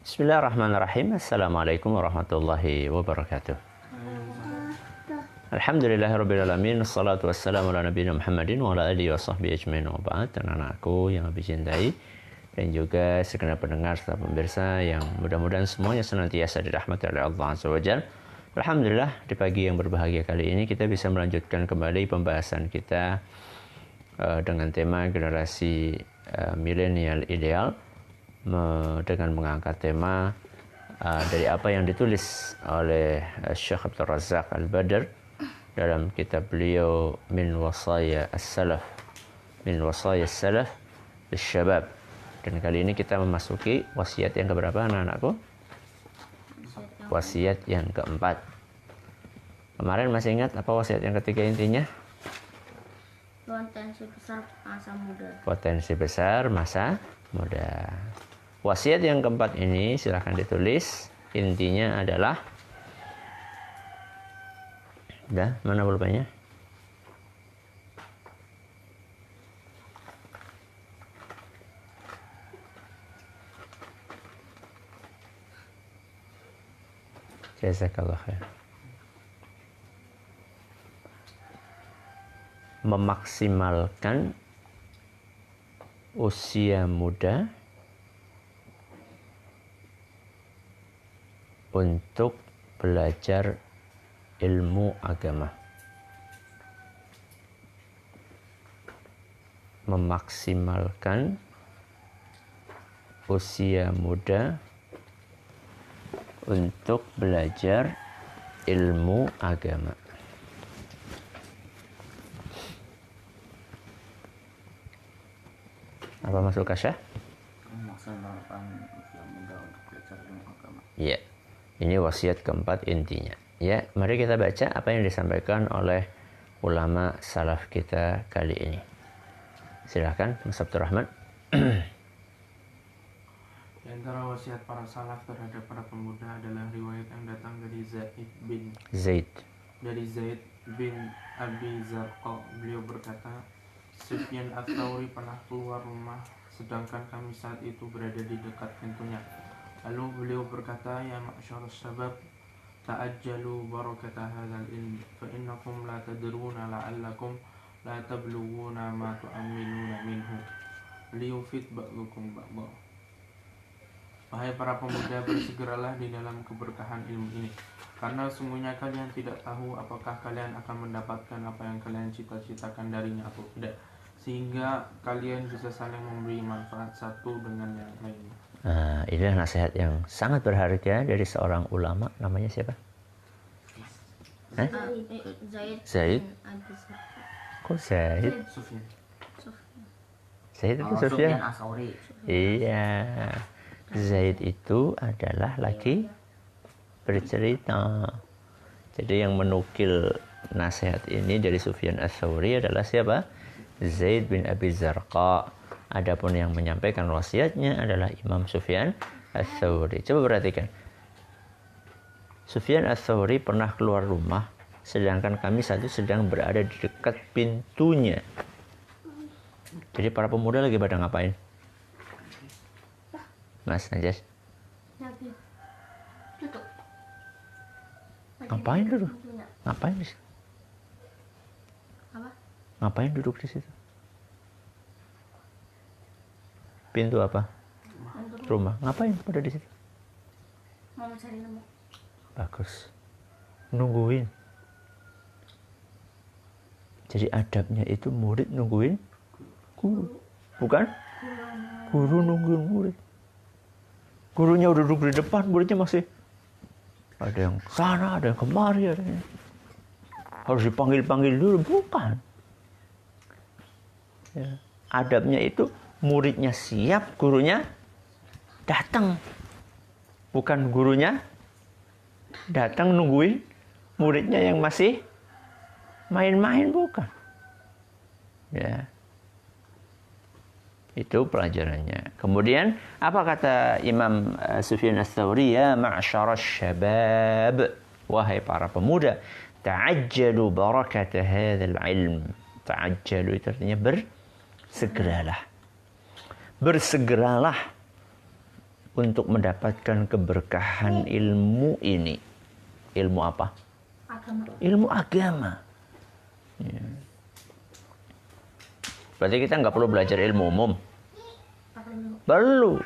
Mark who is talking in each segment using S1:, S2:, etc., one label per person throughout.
S1: Bismillahirrahmanirrahim. Assalamualaikum warahmatullahi wabarakatuh. Alhamdulillahirabbil alamin. Wassalatu wassalamu ala nabiyina Muhammadin wa ala alihi washabbihi ajmain. Wa ba'd. Anak-anakku yang habis cintai dan juga segenap pendengar serta pemirsa yang mudah-mudahan semuanya senantiasa dirahmati oleh Allah Azza wa Jalla. Alhamdulillah, di pagi yang berbahagia kali ini kita bisa melanjutkan kembali pembahasan kita dengan tema generasi milenial ideal, dengan mengangkat tema dari apa yang ditulis oleh Syekh Abdul Razak Al-Badr dalam kitab beliau Min Wasaya As-Salaf Lishabab. Dan kali ini kita memasuki wasiat yang keberapa, anak-anakku? Wasiat yang keempat. Kemarin masih ingat apa wasiat yang ketiga intinya?
S2: Potensi besar masa muda.
S1: Potensi besar masa muda. Wasiat yang keempat ini silahkan ditulis. Intinya adalah, udah, mana pulpennya? Jazakallah khair. Memaksimalkan usia muda untuk belajar ilmu agama. Memaksimalkan usia muda untuk belajar ilmu agama. Apa maksud Kasyah?
S3: Memaksimalkan usia muda untuk belajar ilmu agama.
S1: Ya. Ini wasiat keempat intinya. Ya, mari kita baca apa yang disampaikan oleh ulama salaf kita kali ini. Silakan, Mas Abdul Rahman.
S3: Di antara wasiat para salaf terhadap para pemuda adalah riwayat yang datang dari Zaid bin Abi Zarqa. Beliau berkata, Sufyan Ats-Tsauri pernah keluar rumah sedangkan kami saat itu berada di dekat pintunya. Lalu beliau berkata, ya ma'syarus syabab, ta'ajjalu barakata hadzal ilm, fa innakum la tadruna la'allakum la tablughuna ma tu'minuna minhu liyufid ba'dukum ba'dha. Wahai para pemuda, bersegeralah di dalam keberkahan ilmu ini, karena sungguhnya kalian tidak tahu apakah kalian akan mendapatkan apa yang kalian cita-citakan darinya atau tidak, sehingga kalian bisa saling memberi manfaat satu dengan yang lainnya.
S1: Inilah nasihat yang sangat berharga dari seorang ulama. Namanya siapa? Zaid. Kok Zaid?
S3: Sufyan.
S1: Zaid itu Sufyan.
S2: Ats-Tsauri.
S1: Iya. Zaid itu adalah lagi bercerita. Jadi yang menukil nasihat ini dari Sufyan Ats-Tsauri adalah siapa? Zaid bin Abi Zarqa. Adapun yang menyampaikan wasiatnya adalah Imam Sufyan Ats-Tsauri. Coba perhatikan. Sufyan Ats-Tsauri pernah keluar rumah sedangkan kami saat itu sedang berada di dekat pintunya. Jadi para pemuda lagi pada ngapain? Mas Najas. Ngapain duduk? Ngapain di situ?
S2: Apa?
S1: Ngapain duduk di situ? Pintu apa? Rumah. Ngapain pada di situ?
S2: Mau mencari nemu.
S1: Bagus. Nungguin. Jadi adabnya itu murid nungguin guru. Bukan? Guru nungguin murid. Gurunya udah duduk di depan, muridnya masih ada yang sana, ada yang kemari, ada yang harus dipanggil-panggil dulu. Bukan. Ya. Adabnya itu muridnya siap, gurunya datang. Bukan gurunya datang nungguin muridnya yang masih main-main, bukan. Ya. Itu pelajarannya. Kemudian apa kata Imam Sufyan Ats-Tsauri? Ya ma'syarasy syabab, wahai para pemuda, ta'ajjalu barakata hadzal ilm. Ta'ajjalu itu artinya bersegeralah. Bersegeralah untuk mendapatkan keberkahan ilmu ini. Ilmu apa?
S2: Agama.
S1: Ilmu agama. Ya. Berarti kita nggak perlu belajar ilmu umum. Perlu.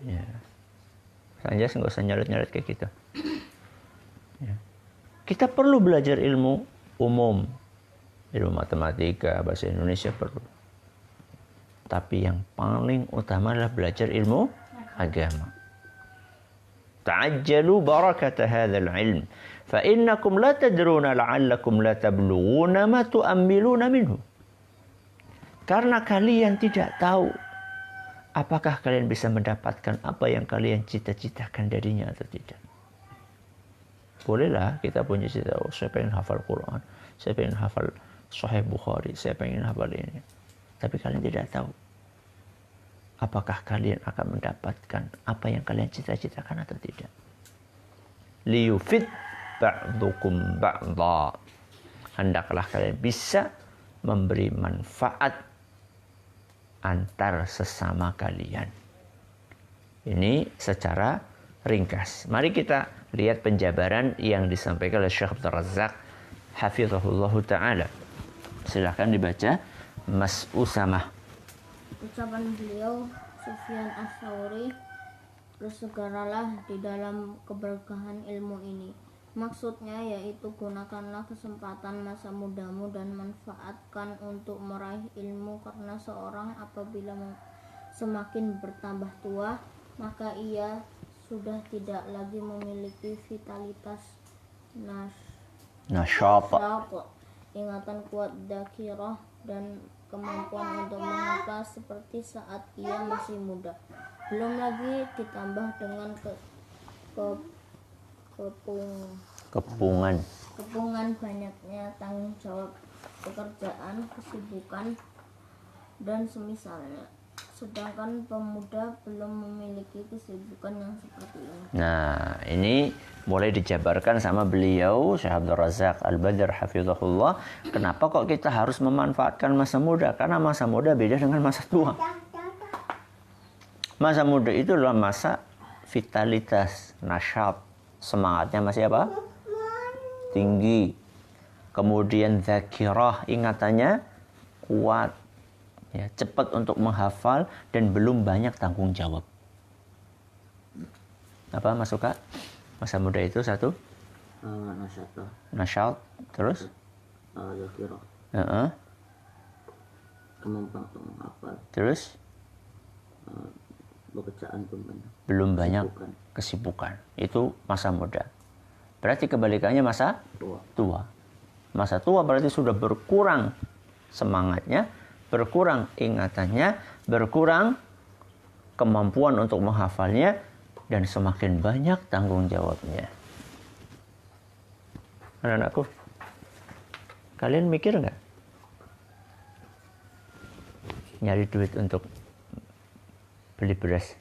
S1: Ya. Saja nggak usah nyaret-nyaret kayak gitu. Ya. Kita perlu belajar ilmu umum. Ilmu matematika, bahasa Indonesia perlu. Tapi yang paling utama adalah belajar ilmu agama. Ta'ajjalu barakata hadzal ilm fa innakum la tadruna la'allakum la tablughuna ma tu'ammiluna minhu. Karena kalian tidak tahu apakah kalian bisa mendapatkan apa yang kalian cita-citakan darinya atau tidak. Bolehlah kita punya cita, oh, saya pengen hafal Quran, saya pengen hafal Sahih Bukhari, saya pengen hafal ini. Tapi kalian tidak tahu apakah kalian akan mendapatkan apa yang kalian cita-citakan atau tidak. Liyufid ba'dukum ba'dha. Hendaklah kalian bisa memberi manfaat antar sesama kalian. Ini secara ringkas. Mari kita lihat penjabaran yang disampaikan oleh Syekh Abdul Razak hafizahullah ta'ala. Silakan dibaca Mas Usamah.
S2: Ucapan beliau, Sufyan Ats-Tsauri, bersegeralah di dalam keberkahan ilmu ini. Maksudnya yaitu gunakanlah kesempatan masa mudamu dan manfaatkan untuk meraih ilmu, karena seorang apabila semakin bertambah tua, maka ia sudah tidak lagi memiliki vitalitas nasyat, ingatan kuat, dzakirah, dan kemampuan untuk menghafal seperti saat ia masih muda. Belum lagi ditambah dengan kepungan banyaknya tanggung jawab, pekerjaan, kesibukan, dan semisalnya. Sedangkan pemuda belum memiliki kesibukan yang seperti ini.
S1: Nah, ini mulai dijabarkan sama beliau Syekh Abdul Razak Al-Badr hafizahullah. Kenapa kok kita harus memanfaatkan masa muda? Karena masa muda beda dengan masa tua. Masa muda itu adalah masa vitalitas, nasyat, semangatnya masih apa? Tinggi. Kemudian dzakirah, ingatannya kuat. Ya, cepat untuk menghafal dan belum banyak tanggung jawab. Apa masuk Kak? Masa muda itu satu? Nasyat. Terus?
S4: Dzakirah. Kemampuan untuk menghafal.
S1: Terus?
S4: Pekerjaan
S1: belum banyak kesibukan. Itu masa muda. Berarti kebalikannya masa tua. Masa tua berarti sudah berkurang semangatnya, berkurang ingatannya, berkurang kemampuan untuk menghafalnya, dan semakin banyak tanggung jawabnya. Anak-anakku, kalian mikir nggak? Nyari duit untuk beli beras?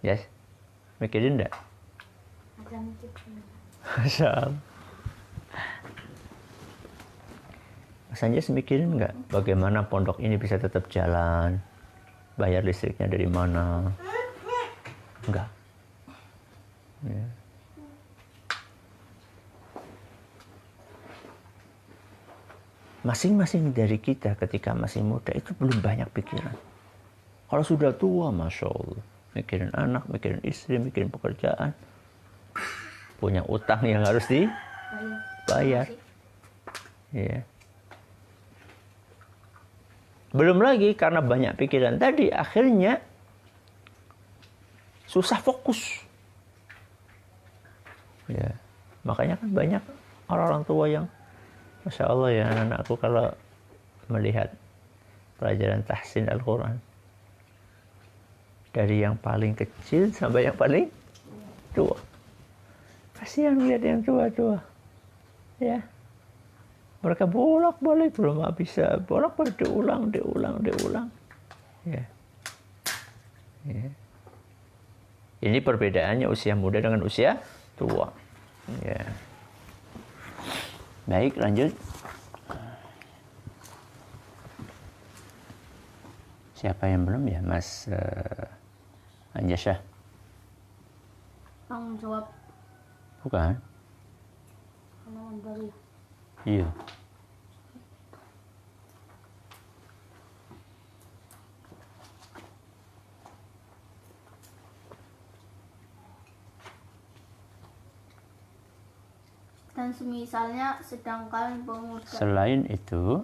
S1: Yes? Mikirin nggak?
S2: Ada mikir.
S1: Masya Allah. Mas Anjas mikirin nggak bagaimana pondok ini bisa tetap jalan, bayar listriknya dari mana? Enggak. Ya. Masing-masing dari kita ketika masih muda itu belum banyak pikiran. Kalau sudah tua, Masya Allah, mikirin anak, mikirin istri, mikirin pekerjaan, punya utang yang harus dibayar. Ya. Belum lagi karena banyak pikiran tadi, akhirnya susah fokus. Ya, makanya kan banyak orang-orang tua yang, Masya Allah ya, anak-anakku kalau melihat pelajaran tahsin Al-Quran, dari yang paling kecil sampai yang paling tua. Kasihan lihat yang tua-tua. Ya. Mereka bolak-balik belum bisa, bolak-balik diulang. Ya. Ya. Ini perbedaannya usia muda dengan usia tua. Ya. Baik, lanjut. Siapa yang belum ya, Mas Anjasyah?
S2: Tanggung jawab.
S1: Bukan?
S2: Halaman baru.
S1: Iya.
S2: Dan semisalnya sedangkan pemuda.
S1: Selain itu,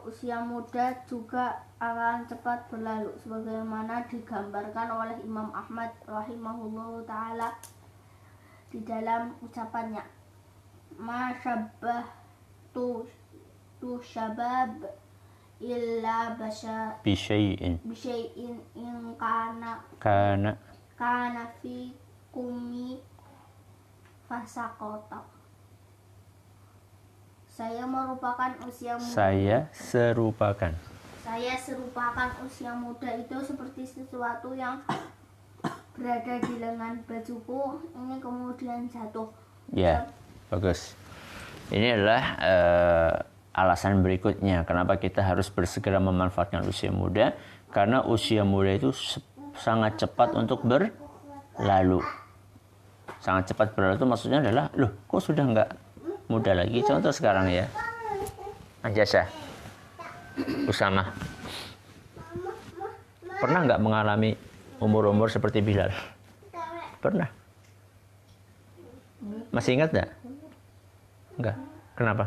S2: usia muda juga akan cepat berlalu sebagaimana digambarkan oleh Imam Ahmad rahimahullahu taala di dalam ucapannya, ma syabbahtu syabab illa
S1: bisyai'in
S2: in kana fi kumi fasaqata. Saya serupakan usia muda itu seperti sesuatu yang berada di lengan bajuku ini kemudian jatuh.
S1: Ya, bagus. Ini adalah alasan berikutnya kenapa kita harus bersegera memanfaatkan usia muda, karena usia muda itu sangat cepat untuk berlalu. Sangat cepat berlalu itu maksudnya adalah, loh kok sudah nggak muda lagi? Contoh sekarang ya, Anjasyah, Usama, pernah nggak mengalami umur-umur seperti Bilal? Pernah. Masih ingat nggak? Enggak. Kenapa?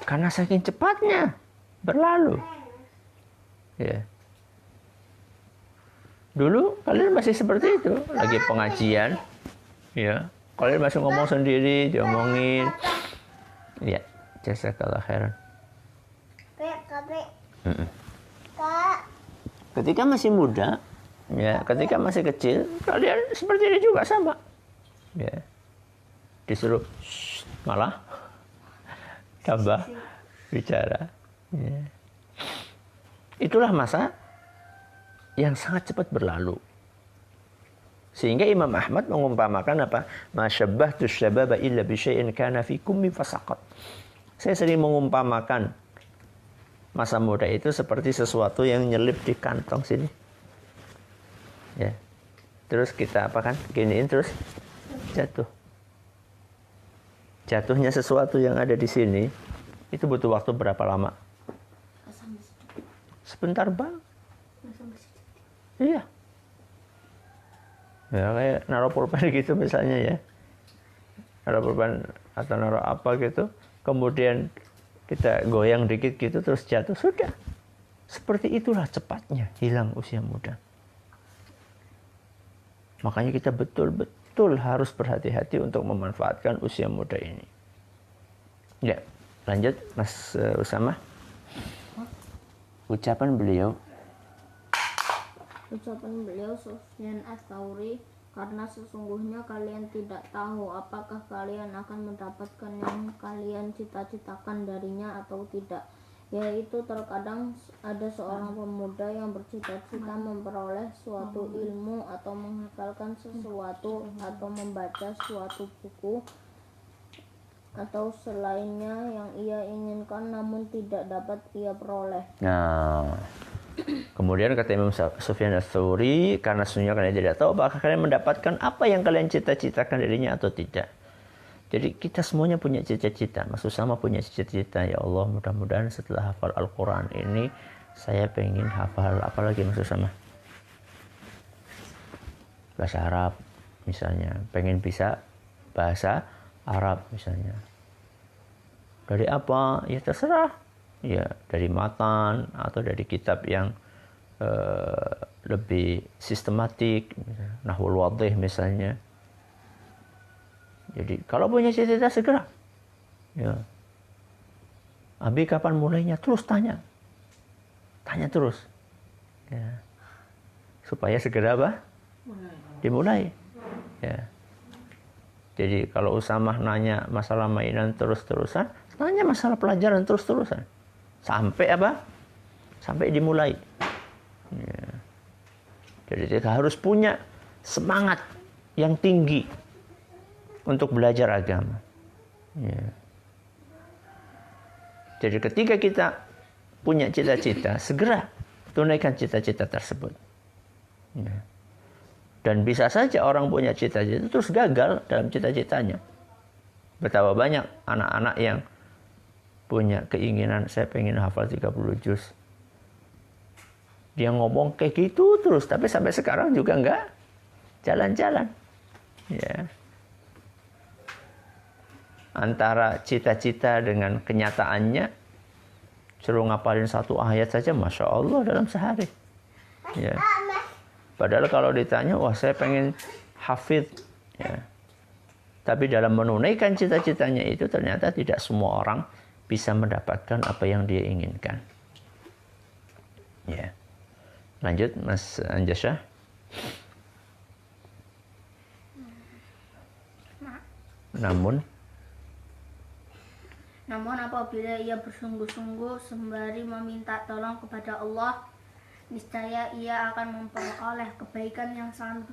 S1: Karena saking cepatnya berlalu. Ya. Dulu kalian masih seperti itu, lagi pengajian, ya. Kalian masih ngomong sendiri, diomongin. Ya, jazakallah khairan. Ketika masih muda, ya, ketika masih kecil, kalian seperti ini juga sama. Ya. Disuruh malah tambah bicara. Ya. Itulah masa yang sangat cepat berlalu. Sehingga Imam Ahmad mengumpamakan apa? Ma syabbahtu syababa illa bi syai'in kana fi kummi fasaqat. Saya sering mengumpamakan masa muda itu seperti sesuatu yang nyelip di kantong sini. Ya. Terus kita apa kan? Giniin terus jatuh. Jatuhnya sesuatu yang ada di sini itu butuh waktu berapa lama? Sebentar banget. Iya. Ya kayak naruh pulpen gitu misalnya ya. Naruh pulpen atau naruh apa gitu, kemudian kita goyang dikit gitu terus jatuh, sudah. Seperti itulah cepatnya hilang usia muda. Makanya kita betul-betul harus berhati-hati untuk memanfaatkan usia muda ini. Ya, lanjut Mas Usama. Ucapan beliau
S2: Sufyan Ats-Tsauri, karena sesungguhnya kalian tidak tahu apakah kalian akan mendapatkan yang kalian cita-citakan darinya atau tidak, yaitu terkadang ada seorang pemuda yang bercita-cita memperoleh suatu ilmu atau menghafalkan sesuatu atau membaca suatu buku atau selainnya yang ia inginkan namun tidak dapat ia peroleh.
S1: Nah, kemudian kata Imam Sufyan Ats-Tsauri, karena sesungguhnya kalian tidak tahu apakah kalian mendapatkan apa yang kalian cita-citakan darinya atau tidak. Jadi kita semuanya punya cita-cita. Mas Usama punya cita-cita, ya Allah mudah-mudahan setelah hafal Al-Quran ini saya pengen hafal apa lagi Mas Usama? Bahasa Arab misalnya, pengen bisa bahasa Arab misalnya. Dari apa? Ya terserah. Ya dari matan atau dari kitab yang lebih sistematik, Nahwul Wadih misalnya. Jadi kalau punya cita-cita segera. Ya. Abi kapan mulainya? Terus tanya terus. Ya. Supaya segera apa? Dimulai. Ya. Jadi kalau Usamah nanya masalah mainan terus-terusan, tanya masalah pelajaran terus-terusan. Sampai apa? Sampai dimulai. Ya. Jadi kita harus punya semangat yang tinggi untuk belajar agama. Ya. Jadi ketika kita punya cita-cita, segera tunaikan cita-cita tersebut. Ya. Dan bisa saja orang punya cita-cita terus gagal dalam cita-citanya. Betapa banyak anak-anak yang punya keinginan, saya pengen hafal 30 juz. Dia ngomong kayak gitu terus, tapi sampai sekarang juga enggak jalan-jalan. Ya. Antara cita-cita dengan kenyataannya, suruh ngapalin satu ayat saja, Masya Allah dalam sehari. Ya. Padahal kalau ditanya, wah saya pengen hafidh. Ya. Tapi dalam menunaikan cita-citanya itu ternyata tidak semua orang bisa mendapatkan apa yang dia inginkan. Ya. Lanjut Mas Anjasya. Namun
S2: apabila ia bersungguh-sungguh sembari meminta tolong kepada Allah, niscaya ia akan memperoleh kebaikan yang sangat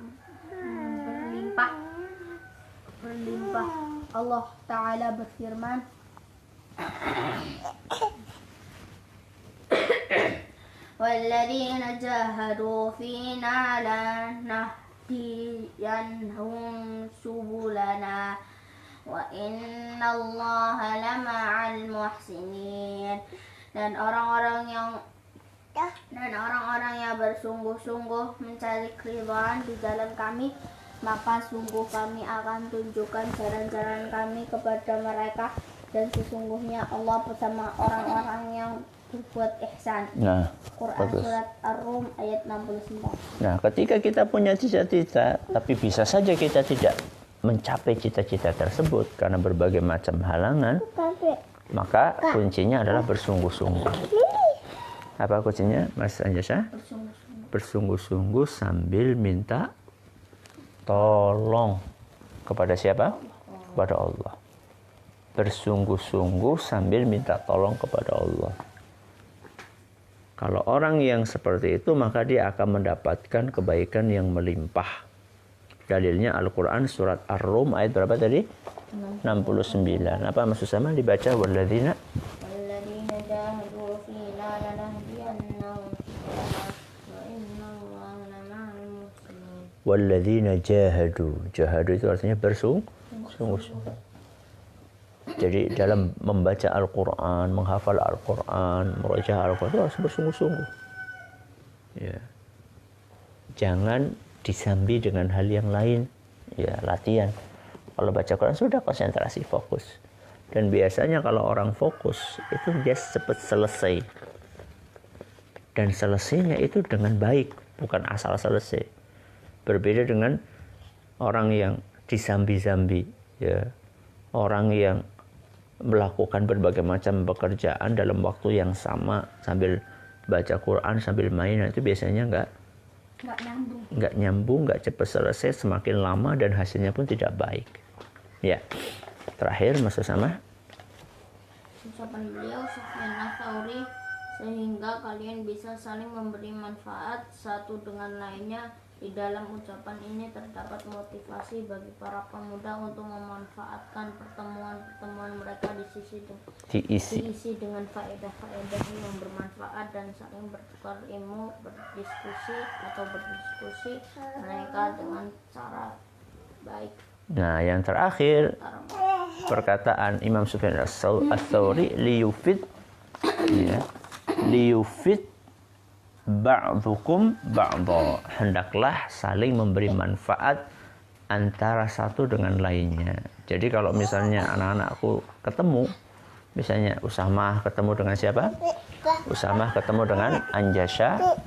S2: berlimpah. Allah Ta'ala berfirman, walladzina jahadu fina lanahdiyannahum subulana wa innallaha lama'al muhsinin. Dan orang-orang yang bersungguh-sungguh mencari keridhaan di jalan kami, maka sungguh kami akan tunjukkan jalan-jalan kami kepada mereka, dan sesungguhnya Allah bersama orang-orang yang berbuat ihsan.
S1: Nah,
S2: Quran
S1: bagus.
S2: Surat Ar-Rum ayat 69.
S1: Nah, ketika kita punya cita-cita, tapi bisa saja kita tidak mencapai cita-cita tersebut karena berbagai macam halangan, maka kuncinya adalah bersungguh-sungguh. Apa kuncinya, Mas Anjasya? Bersungguh-sungguh sambil minta tolong kepada siapa? Kepada Allah. Bersungguh-sungguh sambil minta tolong kepada Allah. Kalau orang yang seperti itu, maka dia akan mendapatkan kebaikan yang melimpah. Dalilnya Al-Quran surat Ar-Rum ayat berapa tadi? 69. Apa maksud sama dibaca? Walladzina
S2: jahadu fina lanahdiyannahum wa innallaha lama'al muhsinin.
S1: Walladzina jahadu. Jahadu itu artinya bersungguh-sungguh. Jadi dalam membaca Al-Quran, menghafal Al-Quran, murajaah Al-Quran itu harus bersungguh-sungguh. Ya. Jangan disambi dengan hal yang lain. Ya, latihan. Kalau baca Quran sudah konsentrasi, fokus. Dan biasanya kalau orang fokus itu dia cepat selesai. Dan selesainya itu dengan baik, bukan asal selesai. Berbeda dengan orang yang disambi-sambi, ya. Orang yang melakukan berbagai macam pekerjaan dalam waktu yang sama sambil baca Quran, sambil main, itu biasanya nggak nyambung, nggak cepat selesai, semakin lama dan hasilnya pun tidak baik. Ya, terakhir Mas Usama.
S2: Ucapan beliau Sufyan Ats-Tsauri, sehingga kalian bisa saling memberi manfaat satu dengan lainnya. Di dalam ucapan ini terdapat motivasi bagi para pemuda untuk memanfaatkan pertemuan-pertemuan mereka diisi dengan faedah-faedah yang bermanfaat dan saling bertukar ilmu, berdiskusi mereka dengan cara baik.
S1: Nah, yang terakhir perkataan Imam Sufyan Ats-Tsauri, liyufid ba'dukum ba'dha, hendaklah saling memberi manfaat antara satu dengan lainnya. Jadi kalau misalnya anak-anakku ketemu, misalnya Usamah ketemu dengan siapa? Usamah ketemu dengan Anjasya.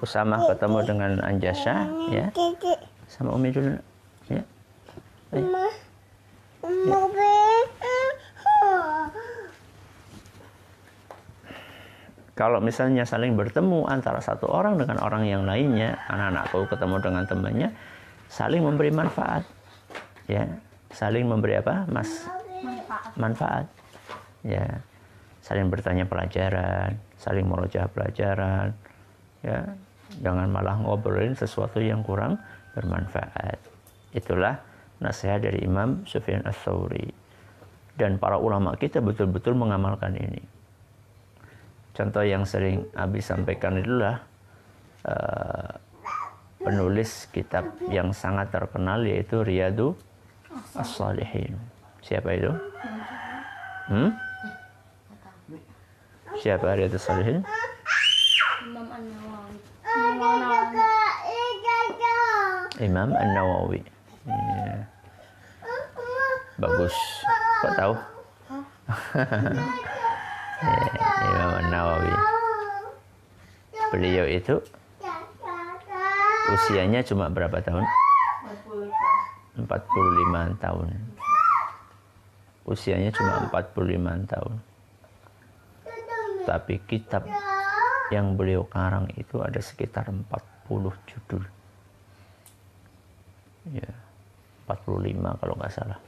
S1: Usamah ketemu dengan Anjasya, ya. Sama Umi dulu, ya. Kalau misalnya saling bertemu antara satu orang dengan orang yang lainnya, anak-anakku ketemu dengan temannya, saling memberi manfaat, ya, saling memberi apa, Mas? Manfaat, ya, saling bertanya pelajaran, saling murojaah pelajaran, ya, jangan malah ngobrolin sesuatu yang kurang bermanfaat. Itulah nasihat dari Imam Sufyan Ats-Tsauri, dan para ulama kita betul-betul mengamalkan ini. Contoh yang sering Abi sampaikan itulah penulis kitab yang sangat terkenal yaitu Riyadhus Shalihin. Siapa itu? Siapa Riyadhus Shalihin?
S2: Imam An-Nawawi.
S1: Imam An-Nawawi. Ya. Bagus. Kok tahu? Ya, Imam An-Nawawi. Beliau itu usianya cuma berapa tahun? 45 tahun. Usianya cuma 45 tahun. Tapi kitab yang beliau karang itu ada sekitar 40 judul. Ya, 45 kalau nggak salah.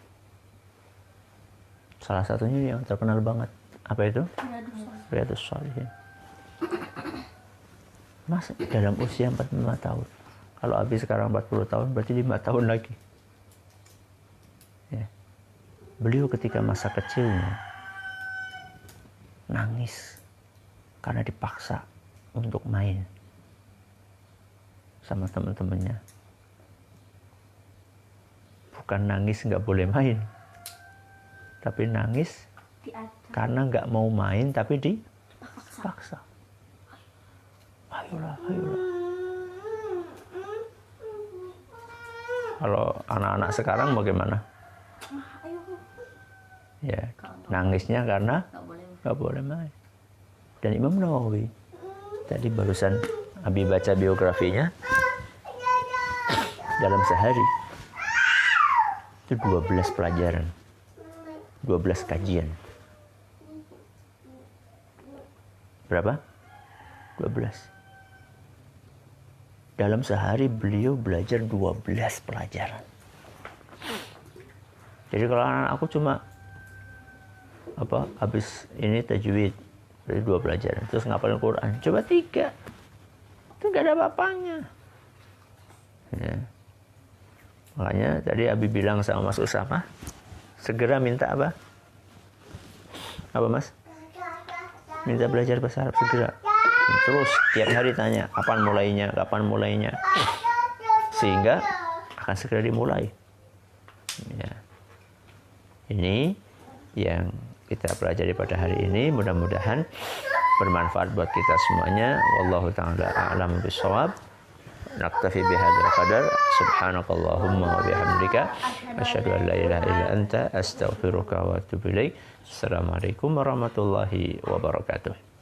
S1: Salah satunya yang terkenal banget. Apa itu? Riyadhus Shalihin. Mas dalam usia 45 tahun. Kalau Abi sekarang 40 tahun berarti 5 tahun lagi. Ya. Beliau ketika masa kecilnya nangis karena dipaksa untuk main sama teman-temannya. Bukan nangis nggak boleh main, tapi nangis karena nggak mau main tapi dipaksa. Ayolah. Kalau anak-anak sekarang bagaimana? Ya, nangisnya karena nggak boleh main. Dan Imam Nawawi tadi barusan Abi baca biografinya, dalam sehari itu 12 pelajaran, 12 kajian. Berapa? 12. Dalam sehari beliau belajar 12 pelajaran. Jadi kalau anak aku cuma habis ini tajwid, berarti 2 pelajaran, terus ngapalin Quran, coba 3, itu gak ada apa-apanya. Ya. Makanya tadi Abi bilang sama Mas Usama, segera minta apa? Apa Mas? Minta belajar bahasa Arab segera. Terus tiap hari tanya, kapan mulainya? Sehingga akan segera dimulai. Ya. Ini yang kita pelajari pada hari ini, mudah-mudahan bermanfaat buat kita semuanya. Wallahu ta'ala a'lamu bishawab. Naktafi bihadzal qadar. Subhanakallahumma wa bihamdika asyhadu an la ilaha illa anta astaghfiruka wa atubu ilaik. Assalamualaikum warahmatullahi wabarakatuh.